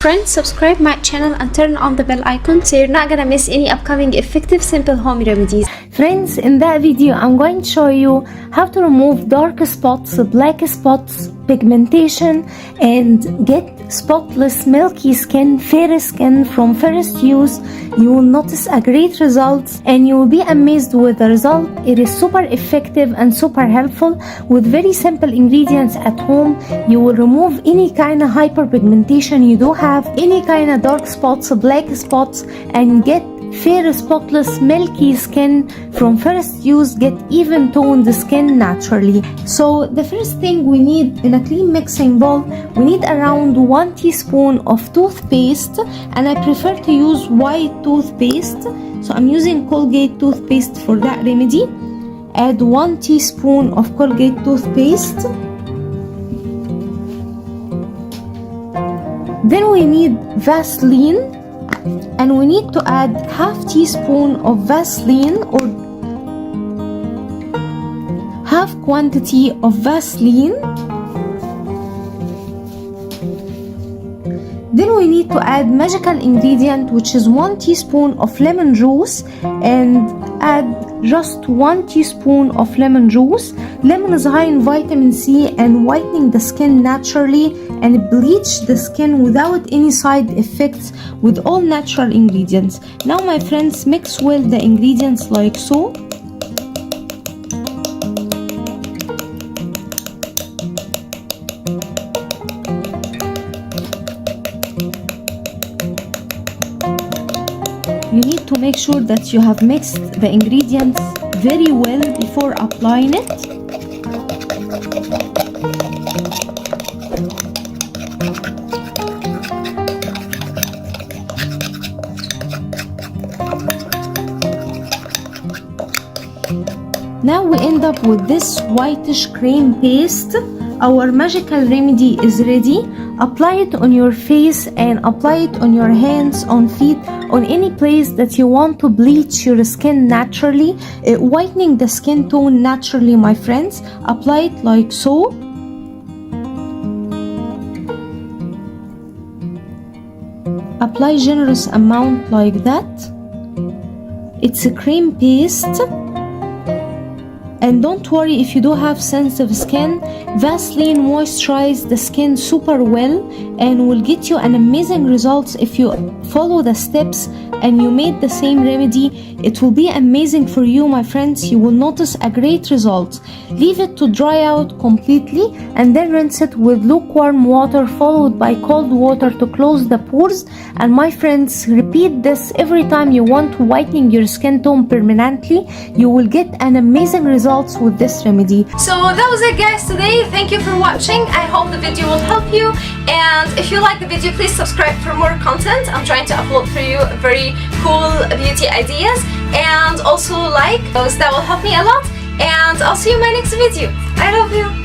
Friends, subscribe my channel and turn on the bell icon so you're not gonna miss any upcoming effective simple home remedies. Friends, in that video I'm going to show you how to remove dark spots, black spots, pigmentation, and get spotless milky skin, fair skin from first use. You will notice a great result and you will be amazed with the result. It is super effective and super helpful. With very simple ingredients at home, you will remove any kind of hyperpigmentation you do have, any kind of dark spots, black spots, and get fair, spotless, milky skin from first use. Get even toned skin naturally. So the first thing we need in a clean mixing bowl, we need around 1 teaspoon of toothpaste, and I prefer to use white toothpaste, so I'm using Colgate toothpaste for that remedy. Add 1 teaspoon of Colgate toothpaste. Then we need Vaseline, and we need to add half teaspoon of Vaseline or half quantity of Vaseline. Then we need to add magical ingredient, which is 1 teaspoon of lemon juice, and add just 1 teaspoon of lemon juice. Lemon is high in vitamin C and whitening the skin naturally and bleach the skin without any side effects with all natural ingredients. Now my friends, mix well the ingredients like so. You need to make sure that you have mixed the ingredients very well before applying it. Now we end up with this whitish cream paste. Our magical remedy is ready. Apply it on your face and apply it on your hands, on feet, on any place that you want to bleach your skin naturally, whitening the skin tone naturally, my friends. Apply it like so. Apply generous amount like that. It's a cream paste. And don't worry if you do have sensitive skin. Vaseline moisturizes the skin super well and will get you an amazing results if you follow the steps and you made the same remedy. It will be amazing for you, my friends. You will notice a great result. Leave it to dry out completely and then rinse it with lukewarm water followed by cold water to close the pores. And my friends, repeat this every time you want to whitening your skin tone permanently. You will get an amazing results with this remedy. So that was it, guys, today. Thank you for watching. I hope the video will help you, and if you like the video, please subscribe for more content. I'm trying to upload for you very cool beauty ideas, and also like those. That will help me a lot, and I'll see you in my next video. I love you.